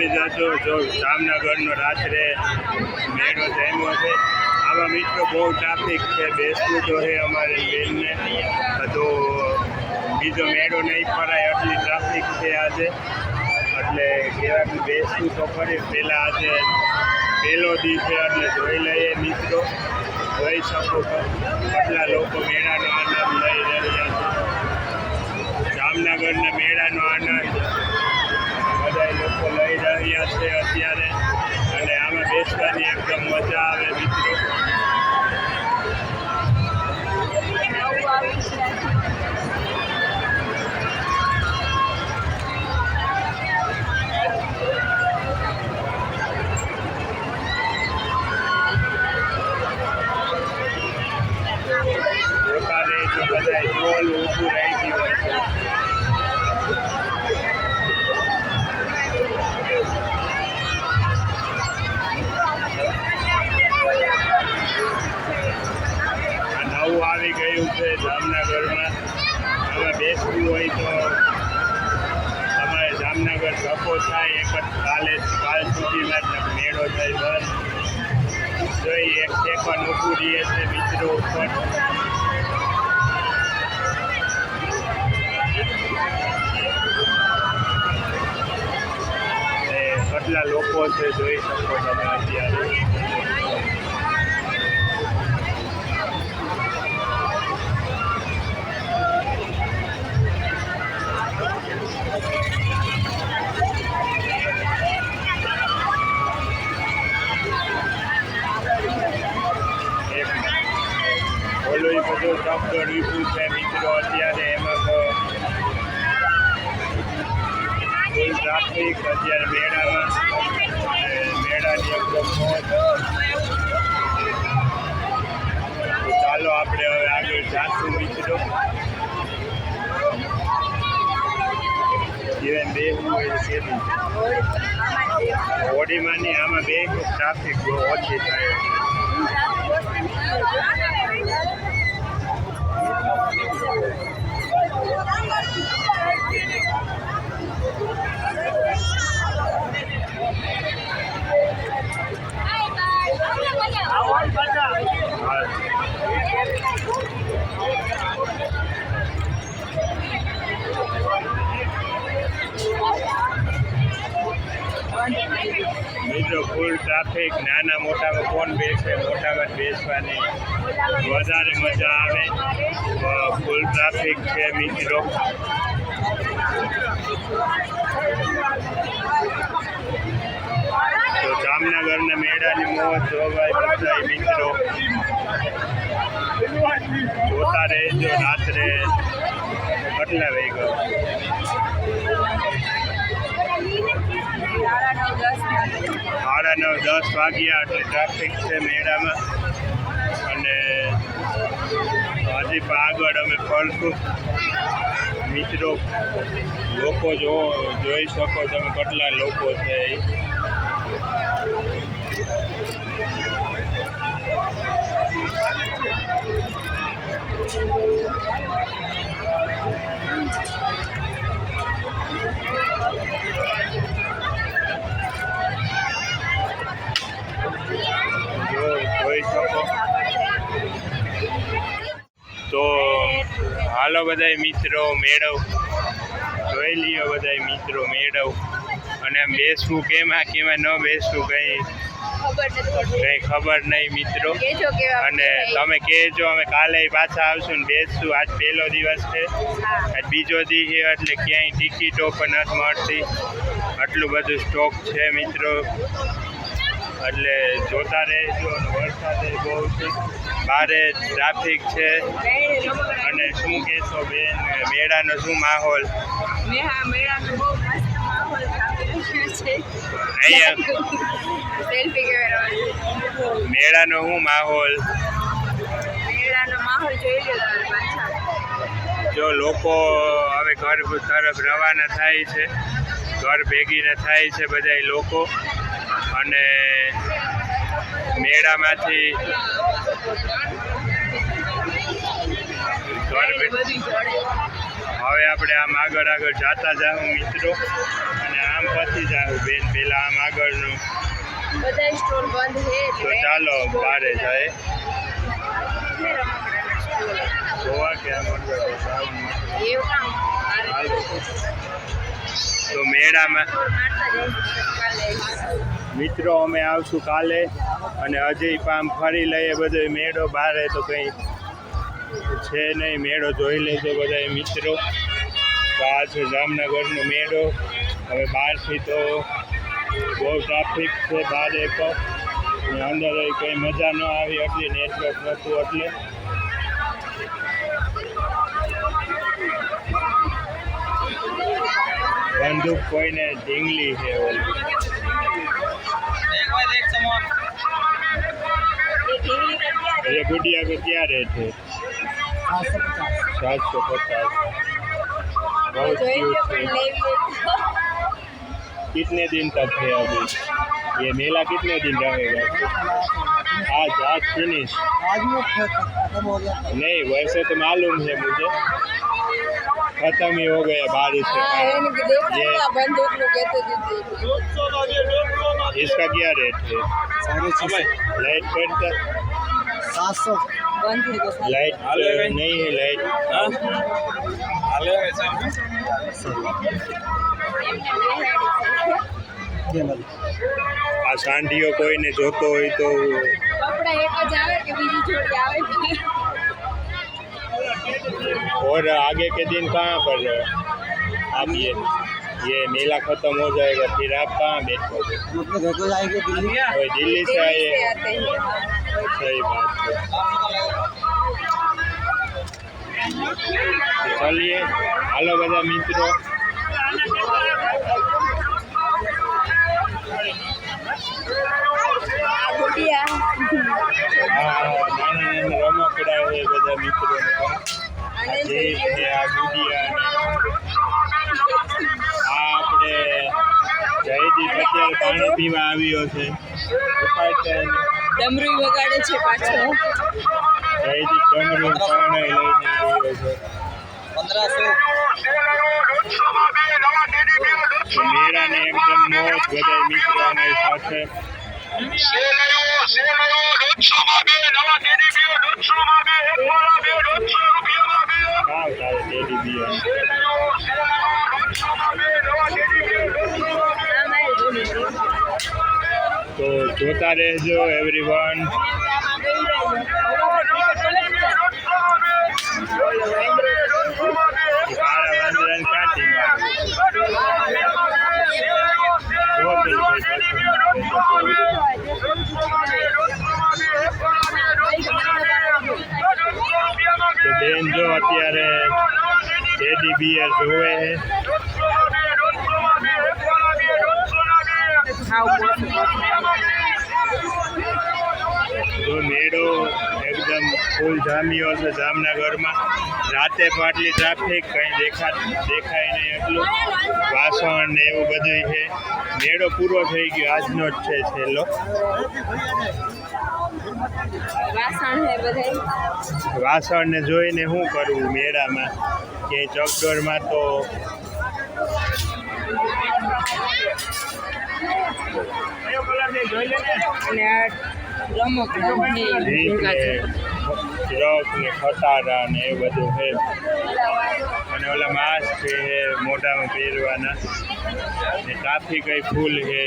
જોઈ જજો જો જામનગરનો રાત્રે મેળો થયેલો છે. આમાં મિત્રો બહુ ટ્રાફિક છે, બેસવું તો છે અમારે બેનને, તો બીજો મેળો નહીં ફરાય એટલી ટ્રાફિક છે આજે. એટલે કહેવાય બેસવું તો ફરી પહેલાં આજે પહેલો દી છે એટલે જોઈ લઈએ મિત્રો. જોઈ શકો છો કેટલા લોકો મેળાનો આનંદ લઈ રહ્યા છે. જામનગરના મેળાનો આનંદ બધા લોકો લઈ રહ્યા છે અત્યારે, અને આમાં બેસવાની એકદમ મજા આવે મિત્રો. બધા ટોલ ઊભું રહી ગયું છે. નવું આવી ગયું છે જામનગરમાં. હવે બેસવું હોય તો તમારે જામનગર ધક્કો થાય એક જ કાલ સુધીમાં જ મેળો થાય બસ. જોઈ એક સેકન્ડ ઊભું રહીએ છે મિત્રો ઉપર. કેટલા લોકો છે જોઈ શકો તમે અત્યારે. ઓલું બધું ડોક્ટર ઈપુ છે મિત્રો અત્યારે. એમાં તો ફૂલ ટ્રાફિક અત્યારે મેળામાં. મેળાની એકદમ મોજ. ચાલો આપણે હવે આગળ જાશું મિત્રો. જીવન બેસવું હોય છે હોડીમાં નહીં, આમાં બે ટ્રાફિક બહુ ઓછી થાય. મિત્રો ફૂલ ટ્રાફિક. નાના મોટામાં કોણ બેસે, મોટામાં જ બેસવાની વધારે મજા આવે. ફૂલ ટ્રાફિક છે મિત્રો. તો જામનગરના મેળાની મોજ જોવાય બધા મિત્રો. જોતા રહેજો. રાત્રે કેટલા વાગ્યા? 9:30-10 વાગ્યા. એટલે ટ્રાફિક છે મેળામાં. અને હજી પણ આગળ અમે ફરશું મિત્રો. લોકો જોઈ શકો તમે કેટલા લોકો છે. જોઈ શકો. તો હાલો બધા મિત્રો મેળો જોઈ લ્યો બધા મિત્રો મેળો. અને આમ બેસવું કેમાં ન બેસવું કંઈ ખબર નહીં મિત્રો. અને તમે કહેજો, અમે કાલે પાછા આવશું ને બેસશું. આજ પહેલો દિવસ છે, આજ બીજો દી છે એટલે ક્યાંય ટિકિટો પણ નથી મળતી. આટલું બધું સ્ટોક છે મિત્રો. એટલે જોતા રહેજો. વરસાદ બહુ છે, બારે ટ્રાફિક છે. અને શું કહેશો બેન, મેળાનો શું માહોલ? મેળાનો શું માહોલ? જો લોકો હવે ઘર તરફ રવાના થાય છે, ઘર ભેગીને થાય છે બધા લોકો. અને મેળામાંથી હવે આપણે આમ આગળ જતા જાઉં મિત્રો. અને આમ પછી જાવ બેન, પેલા આમ આગળનું બધા સ્ટોર બંધ છે તો ચાલો બારે જાય જોવા કે આમ હાલો. તો મેળામાં મિત્રો અમે આવશું કાલે અને હજી પામ ફરી લઈએ બધો મેળો બારે તો કંઈ છે નહીં. મેળો જોઈ લેજો બધા મિત્રો. આ છે જામનગરનો મેળો. હવે બહારથી તો બહુ ટ્રાફિક છે બહાર એક અંદર કંઈ મજા ન આવી એટલી નેટવર્ક નહોતું એટલે બંદૂક કોઈને ઢીંગલી છે ઓલી ये गुड़िया को क्या रेट है? 750. बहुत क्यूट है. कितने दिन तक है अभी ये मेला? कितने दिन रहेगा? आज फिनिश? नहीं, वैसे तो मालूम है मुझे, खत्म ही हो गया बारिश के कारण. ये इसका क्या रेट है? लाइट करता 700 बंद है लाइट नहीं है लाइट. આ સાંઢીઓ કોઈને જોતો હોય તો કપડા એક જ આવે કે બીજી જોડી આવે? और आगे के दिन कहाँ पर आप ये मेला खत्म हो जाएगा फिर आप कहाँ बैठोगे? मतलब घर जाएंगे दिल्ली. दिल्ली से आए? आते हैं. सही बात है. तो चलिए हालो બધા મિત્રો. નાના રમકડા હોય બધા મિત્રો. આ ગુડિયા આ આપણે જયદીપ અત્યારે પાણી પીવા આવ્યો છે. ડમરું વગાડે છે પાછો. જયદીપ ડમરું પાણી લઈને આવ્યો છે. 1500 મેળાને એકદમ મોજ બધા મિત્રો અમારી સાથે. તો જોતા રહેજો એવરીવન. તો બેન જો અત્યારે ટેડી બિયર જોવે છે. જો મેળો એકદમ ફૂલ જામ્યો છે જામનગરમાં. રાતે પણ આટલી ટ્રાફિક કંઈ દેખાય નહીં એટલું. વાસણ ને એવું બધું છે. મેળો પૂરો થઈ ગયો, આજનો જ છે છેલ્લો. વાસણ ને જોઈને શું કરવું મેળામાં કે ચકડોળમાં તો ટ્રક ને ખટારા ને એ બધું છે. અને ઓલા માસ્ક છે મોઢામાં પહેરવાના. ને ટ્રાફિક ફૂલ છે.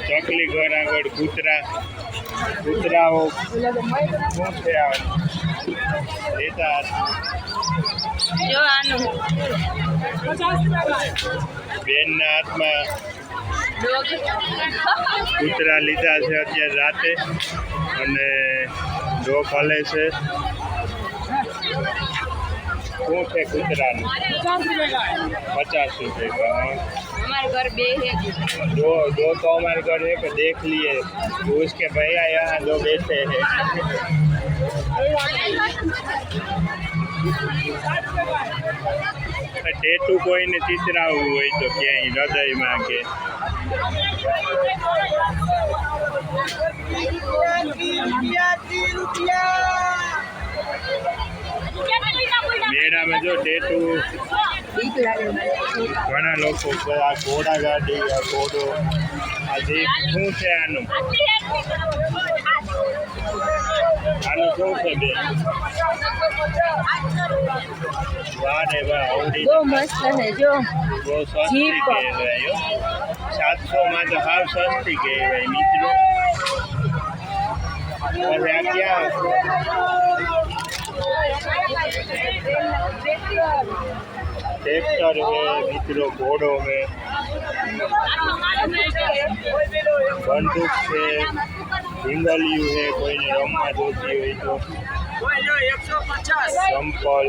ચકલી ઘર આગળ કૂતરાઓ શું છે લેતા બેનના હાથમાં કૂતરા લીધા છે અત્યારે રાતે અને ડોક હલે છે. શું છે કૂતરાનું? 50 रुपये. हमारे घर बे है. दो तो हमारे घर है, देख लिए तो उसके भैया यहाँ 2 बैठे हैं. ટેટુ કોઈને ચિતરાવવું હોય તો ક્યાંય હૃદયમાં કે રૂપિયા મેળામાં જો ટેટુ બીક લાગે મને. ઘણા લોકો આ ઘોડા ગાડી આ ઘોડો આ જે શું છે આનું શું છે બે વાહ રે વાહ આવડી બહુ મસ્ત છે જો. બહુ સસ્તી જીપ. કહેવાય 700 માં તો હાવ સસ્તી કહેવાય મિત્રો. પછી આ ક્યાં ટ્રેક્ટર है મિત્રો ઘોડો है બંદૂક છે ઢીંગલિયું है કોઈને રમવા જોતી હોય તો ચંપલ.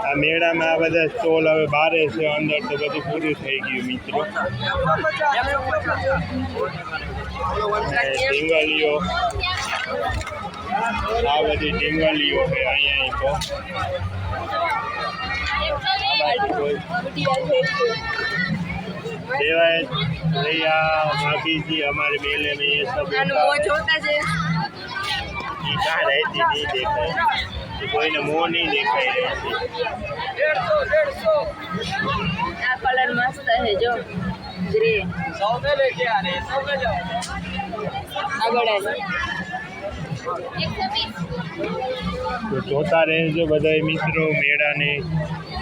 આ મેળામાં આ બધા સ્ટોલ હવે બારે છે અંદર તો બધું પૂરું થઈ ગયું મિત્રો. ઢીંગલીઓ આ બધી ઢીંગલીઓ છે અહીંયા તો देवाय भैया भाभी जी हमारे मेले में ये सब होता है ये कहाँ रहती नहीं देखा ये कोई ने मुँह नहीं देखा ही रहती. આ કલર મસ્ત છે જો ગ્રે. આગળ તો જોતા રહેજો બધા મિત્રો મેળાની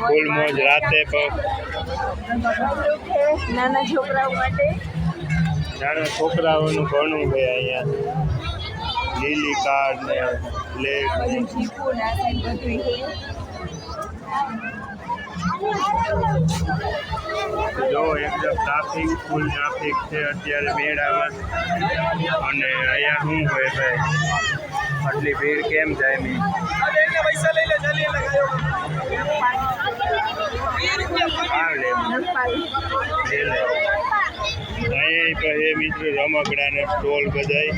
ફૂલ મોજ રાતે પણ. નાના છોકરાઓ માટે નાના છોકરાઓનું ઘણું છે અહીંયા લીલી કાર્ડ ને બ્લેક. બધું ચીકુ ના સાઈડ બધું છે. જો એકદમ ટ્રાફિક ફૂલ ટ્રાફિક છે અત્યારે મેળામાં. અને અહીંયા શું હોય ભાઈ આટલી ભીડ કેમ જાય મી અહીંયા પછી મિત્રો રમકડાના સ્ટોલ બધાય.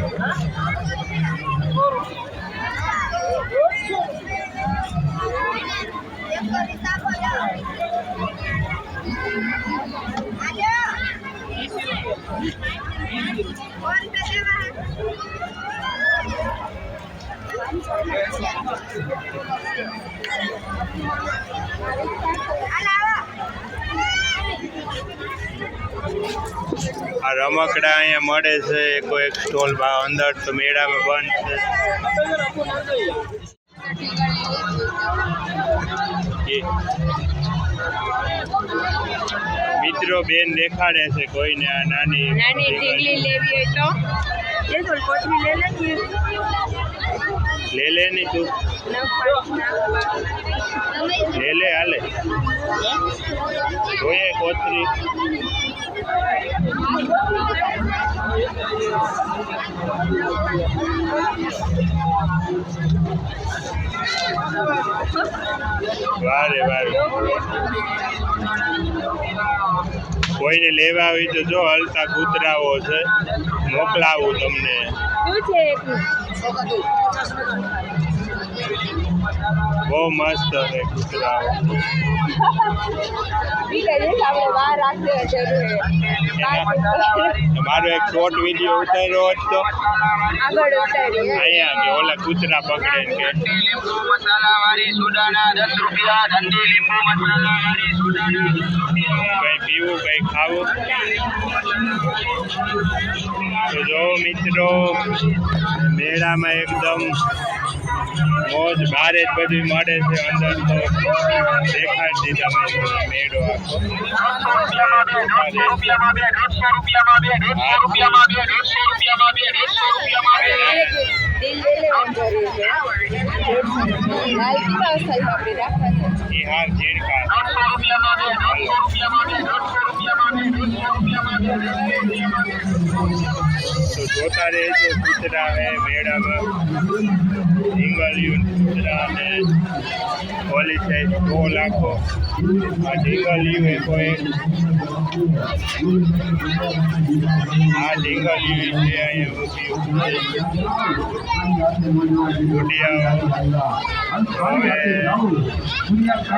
આ રમકડા અહીંયા મળે છે કોઈ સ્ટોલમાં. અંદર તો મેળામાં બંધ છે. મિત્રો બેન દેખાડે છે કોઈને આ નાની નાની ઢીંગલી લેવી હોય તો એ તો કોથળી લે લે કે લે લે ની તું લે લે હાલે જોઈએ કોથળી. વારે વારે કોઈને લેવા હોય તો જો હલતા કૂતરાઓ છે મોકલાવું તમને. શું છે બહુ મસ્ત છે કૂતરાઓ. આપણે બહાર રાખવી જરૂર મારો એક શોર્ટ વિડીયો ઉતાર્યો હોત તો આગળ ઉતારી અહીંયા કે ઓલા કૂતરા પકડે ને કે લીંબુ મસાલા વાળી સોડાના 10 રૂપિયા. ઠંડી લીંબુ મસાલા વાળી સોડાના 10 રૂપિયા. કઈ પીવું કઈ ખાવું તો જો મિત્રો મેળામાં એકદમ મોજ બારે જ બધું મળે છે. અંદર તો દેખાડતી તમે મેળો આખો. એ હાર ઝીણકા તો જોતા રહેજો કૂતરા હે મેળામાં. ઢીંગલિયું કૂતરા ને ઓલી સાઈડ સ્ટોલ આખો. આ ઢીંગલિયું એ કોઈ આ ઢીંગલિયું છે અહીંયા ઊભી ગુડિયાઓ. હવે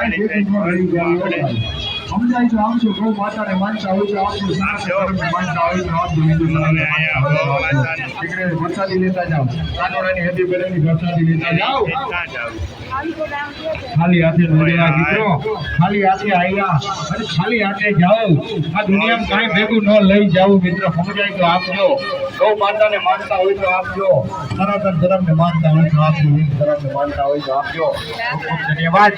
આની સાઈડ આપણે સમજાય તો આવજો ગૌ માતાને માનતા હોય તો આવજો માનતા હોય તો આવજો હવે અહીંયા ગૌ માતાને પ્રસાદી લેતા જાઓ. કાનોડાની હદી બરેની પ્રસાદી લેતા જાઓ. ક્યાં જાવ ખાલી હાથે ન જવાય મિત્રો, ખાલી હાથે આવ્યા અને ખાલી હાથે જાઓ. આ દુનિયામાં કાંઈ ભેગું ન લઈ જાવું મિત્રો, સમજાય તો આપજો. ગૌ માતાને માનતા હોય તો આપજો, સનાતન ધર્મને માનતા હોય તો આપજો, હિન્દુ ધર્મને માનતા હોય તો આપજો. ધન્યવાદ.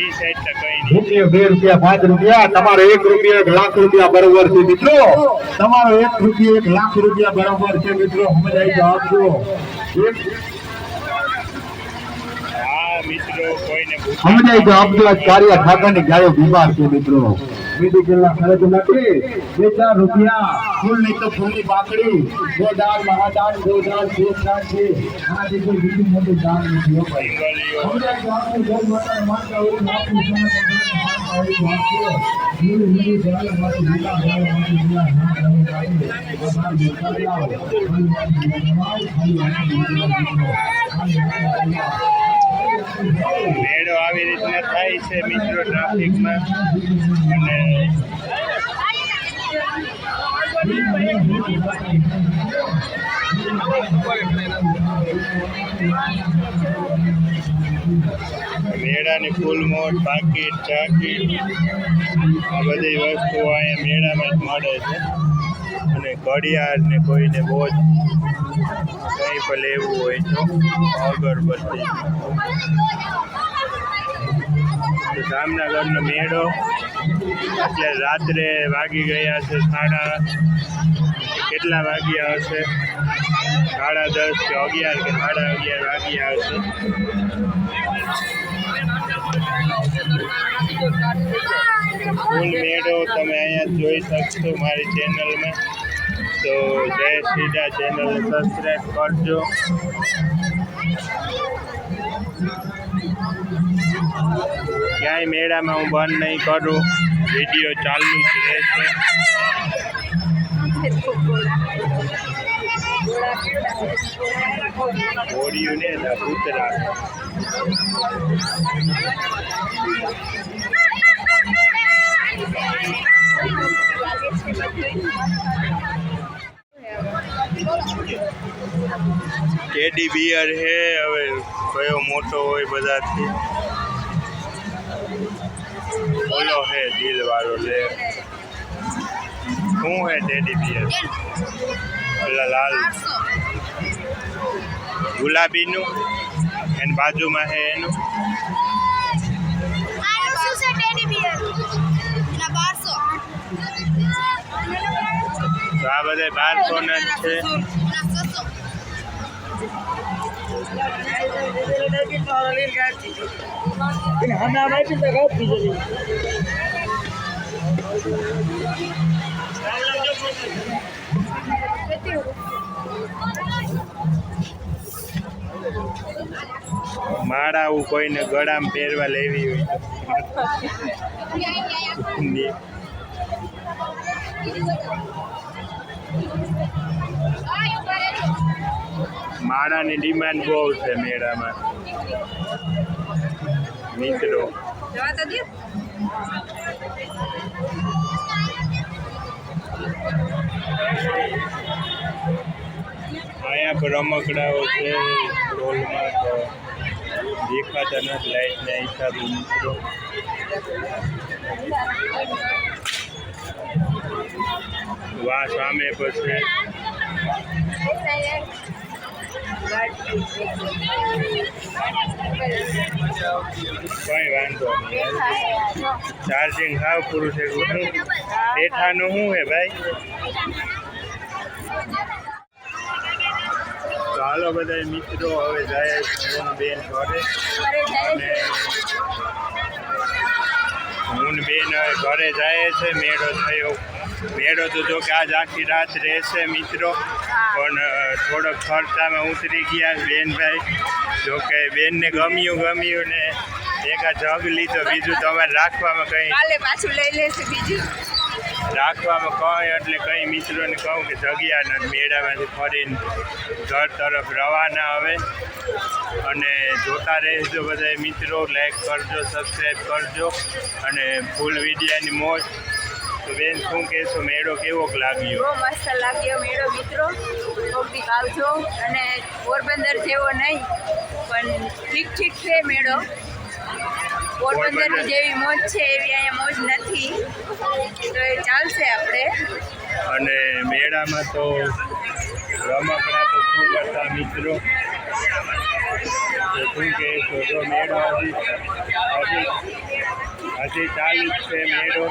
એ સાઈડ તો કઈ નહીં. રૂપિયો 2 રૂપિયા 5 રૂપિયા, તમારો 1 રૂપિયો 1 લાખ રૂપિયા બરોબર છે મિત્રો. તમારો 1 રૂપિયો 1 લાખ રૂપિયા બરોબર છે મિત્રો, સમજાય તો આપજો. હા મિત્રો, કોઈને સમજાય તો આપજો. આજ કાર્ય ઠાકરની ગાયો બીમાર છે મિત્રો, મેડિકલના ખર્ચ નથી. 2-4 રૂપિયા ફૂલ નહીં તો ફૂલની પાકડી, ગોદાન મહાદાન ગોદાન શેષદાન છે. આનાથી કોઈ બીજું મોટું દાન નથી હો ભાઈ. સિંગલીઓ સમજાય તો આપજો. ગૌ માતાને માનતા હોય તો આપજો, સનાતન ધર્મને માનતા હોય તો આપજો. હિન્દુ હિન્દુ ધર્મમાંથી લીલા ધર્મમાંથી લીલા નામ ધર્મ આપજો. આ બાર બેસાડી આવો. ખાલી હાથે જમાય, ખાલી હાથે જમાય મિત્રો, ખાલી હાથે જમાય. મેળો આવી રીતના થાય છે મિત્રો ટ્રાફિકમાં. અને મેળાની ફૂલ મોટ, પાકીટ, ચાકીટ આ બધી વસ્તુઓ અહીંયા મેળામાં જ મળે છે. અને ઘડિયાળ ને કોઈને બહુ જ કંઈ પણ લેવું હોય તો અગરબત્તી. તો જામનગરનો મેળો એટલે રાત્રે વાગી ગયા છે કેટલા વાગ્યા હશે? 10:30 કે 11 કે 11:30 વાગ્યા હશે. ફૂલ મેળો તમે અહીંયા જોઈ શકશો મારી ચેનલમાં. તો જય સીધા ચેનલ સબસ્ક્રાઈબ કરજો. ક્યાંય મેળામાં હું બંધ નહીં કરું, વિડીયો ચાલુ જ રહેશે. ઘોડિયું ને કૂતરા. ટેડી બિયર હે, હવે કયો મોટો હોય બધાથી. ઓલો હે દિલ વાળો લે. શું હે ટેડી બિયર? ઓલા લાલ ગુલાબીનું, એની બાજુમાં હે એનું. તો આ બધા 1200 ના જ છે. માળાઓ કોઈને ગળામાં પહેરવા લેવી હોય માળાની ડિમાન્ડ બહુ છે મેળામાં મિત્રો. અહીંયા પર રમકડાઓ છે રોલમાં, તો દેખાતા નથી લાઈટના હિસાબે મિત્રો. વાહ સામે પછી કઈ વાંધો નહીં. ચાર્જિંગ હાવ પૂરું છે. પેઠાનું શું હે ભાઈ? તો હાલો બધા મિત્રો, હવે જાય બેન ઘરે. અને હું બેન હવે ઘરે જાય છે. મેળો થયો. મેળો તો જો કે આજ આખી રાત રહેશે મિત્રો, પણ થોડોક ખર્ચામાં ઉતરી ગયા બેનભાઈ. જો કે બેનને ગમ્યું ને એકા જગ લીધો. બીજું તમારે રાખવામાં કંઈ પાછું લઈ લેશે બીજું રાખવામાં કંઈ એટલે કંઈ મિત્રોને કહું કે જગ્યા નથી. મેળામાંથી ફરીને ઘર તરફ રવાના હવે. અને જોતા રહેજો બધા મિત્રો, લાઈક કરજો, સબસ્ક્રાઈબ કરજો અને ફૂલ વિડીયાની મોજ. તો બેન શું કહેશો, મેળો કેવોક લાગ્યો? બહુ મસ્ત લાગ્યો મેળો મિત્રો. કોકથી આવજો. અને પોરબંદર જેવો નહીં પણ ઠીક છે મેળો. પોરબંદર જેવી મોજ છે એવી અહીંયા મોજ નથી, તો એ ચાલશે આપણે. અને મેળામાં તો રમકડા તો ખૂબ હતા મિત્રો. તો શું કહેશો, તો મેળો હજી ચાલુ જ છે મેળો.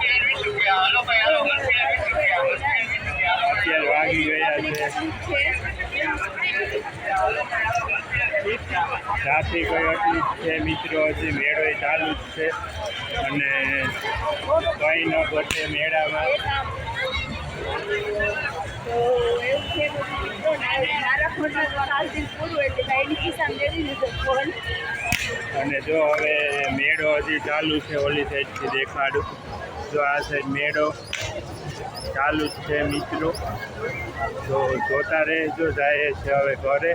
અત્યારે વાગી ગયા છે ટ્રાફિક એટલી જ છે મિત્રો. હજી મેળો ચાલુ જ છે અને કંઈ ન ઘટે મેળામાં. તો એવું છે મારા ફોનમાં તો 7 દિન પૂરું એટલે ભાઈની ખિસ્સામાં લેવી લીધો ફોન. અને જો હવે મેળો હજી ચાલુ છે, ઓલી સાઈડથી દેખાડું. જો આ સાઈડ મેળો ચાલુ જ છે મિત્રો. તો જોતા રહેજો. જાય છે હવે ઘરે.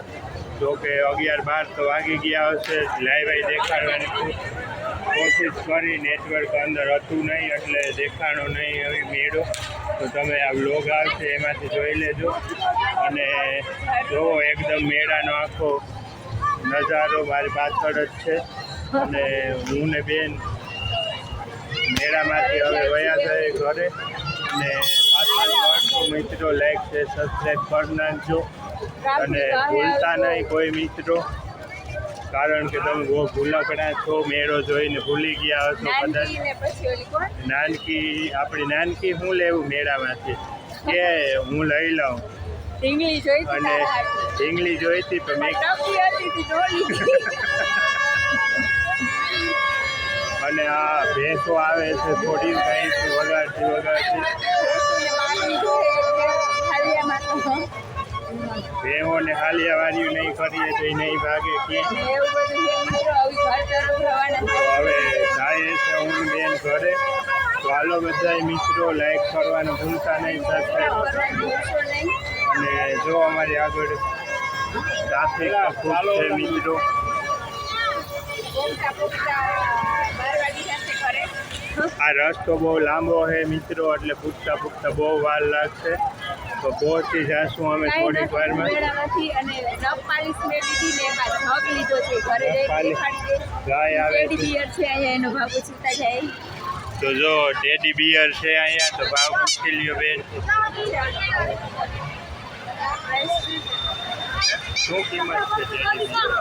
જો કે 11-12 તો વાગી ગયા હશે. લાઈવ દેખાડવાની કોશિશ કરી, નેટવર્ક અંદર હતું નહીં એટલે દેખાણો નહીં હવે મેળો. તો તમે આ વ્લોગ આવશે એમાંથી જોઈ લેજો. અને જો એકદમ મેળાનો આખો નજારો મારી પાછળ જ છે. અને હું ને બેન મેળામાંથી હવે વયા જાય ઘરે. અને પાછળ મળશું મિત્રો. લાઈક છે, સબસ્ક્રાઈબ કરી નાખજો. અને ભૂલતા નહીં કોઈ મિત્રો, કારણ કે તમે બહુ ભૂલકડા છો. મેળો જોઈને ભૂલી ગયા હશો કદાચ. આપણી નાનકી શું લેવું મેળામાંથી કે હું લઈ લઉં. ઢીંગલી જોઈ અને ઢીંગલી જોઈતી પણ મેં અને આ ભેંસો આવે છે થોડી કંઈક વગાડતી ભેહોને હાલિયા વાર્યું નહીં કરીએ તો એ નહીં ભાગે કે. તો હવે જાય છે હું બેન ઘરે. તો હાલો બધા મિત્રો, લાઈક કરવાનું ભૂલતા નહીં, સબસ્ક્રાઈબ. અને જો અમારી આગળ ટ્રાફિક ખૂબ છે મિત્રો. આ રસ્તો બહુ લાંબો છે મિત્રો, એટલે પૂછતા બહુ વાર લાગશે. તો પહોંચી જઈશું અમે થોડીક વારમાં. ગાય આવે છે. તો જો ટેડી બિયર છે અહીંયા, તો ભાવ પૂછી લ્યો બેન. શું કિંમત છે ટેડી બિયર?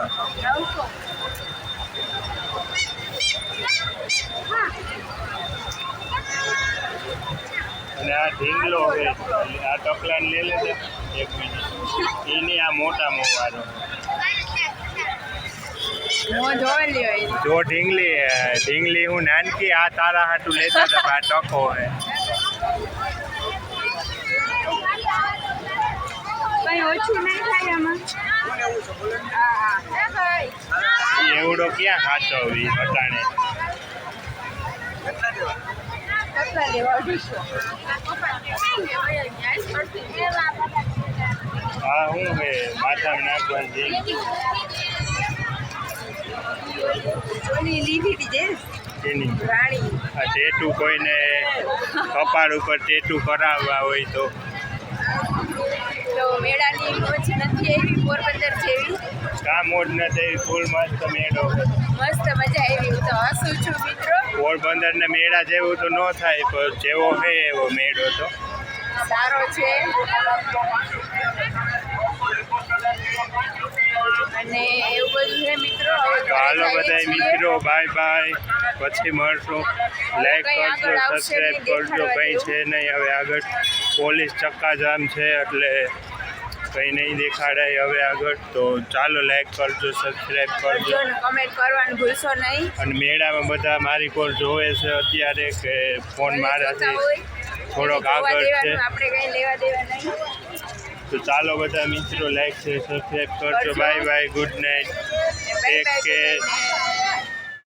અને આ ઢીંગલો હોય, આ ટકલાને લઈ લેજે 1 મિનિટ. એની આ મોટા મોવારો જો ઢીંગલી હું નાનકી આ તારા હાટું લેતા હતા. આ ટકો હે કઈ ઓછું નહીં થાય આમાં. એવડો ક્યાં ખાતો હોય અટાણે. હા હું હે માથામાં નાખવાની એની આ ટેટુ કોઈને કપાળ ઉપર ટેટુ કરાવવા હોય તો મેળાની મોજ નથી એવી પોરબંદર જેવી. કાં મોજ નથી, ફૂલ મસ્ત મેળો, મસ્ત મજા આવી. હું તો હસું છું મિત્રો. પોરબંદરના મેળા જેવું તો ન થાય, પણ જેવો છે એવો મેળો તો સારો છે. અને એવું બધું છે મિત્રો. તો હાલો બધા મિત્રો, બાય. પછી મળશું. લાઈક કરજો, સબસ્ક્રાઈબ કરજો. કંઈ છે નહીં હવે આગળ. પોલીસ ચક્કાજામ છે એટલે કંઈ નહીં દેખાડાય હવે આગળ. તો ચાલો લાઈક કરજો, સબસ્ક્રાઈબ કરજો, કમેન્ટ કરવાનું ભૂલશો નહીં. અને મેળામાં બધા મારી કોલ જોવે છે અત્યારે કે ફોન મારાથી થોડોક આગળ છે. આપણે કંઈ લેવા દેવા નહીં. તો ચાલો બધા મિત્રો, લાઈક છે, સબસ્ક્રાઈબ કરજો. Bye, good night, take care.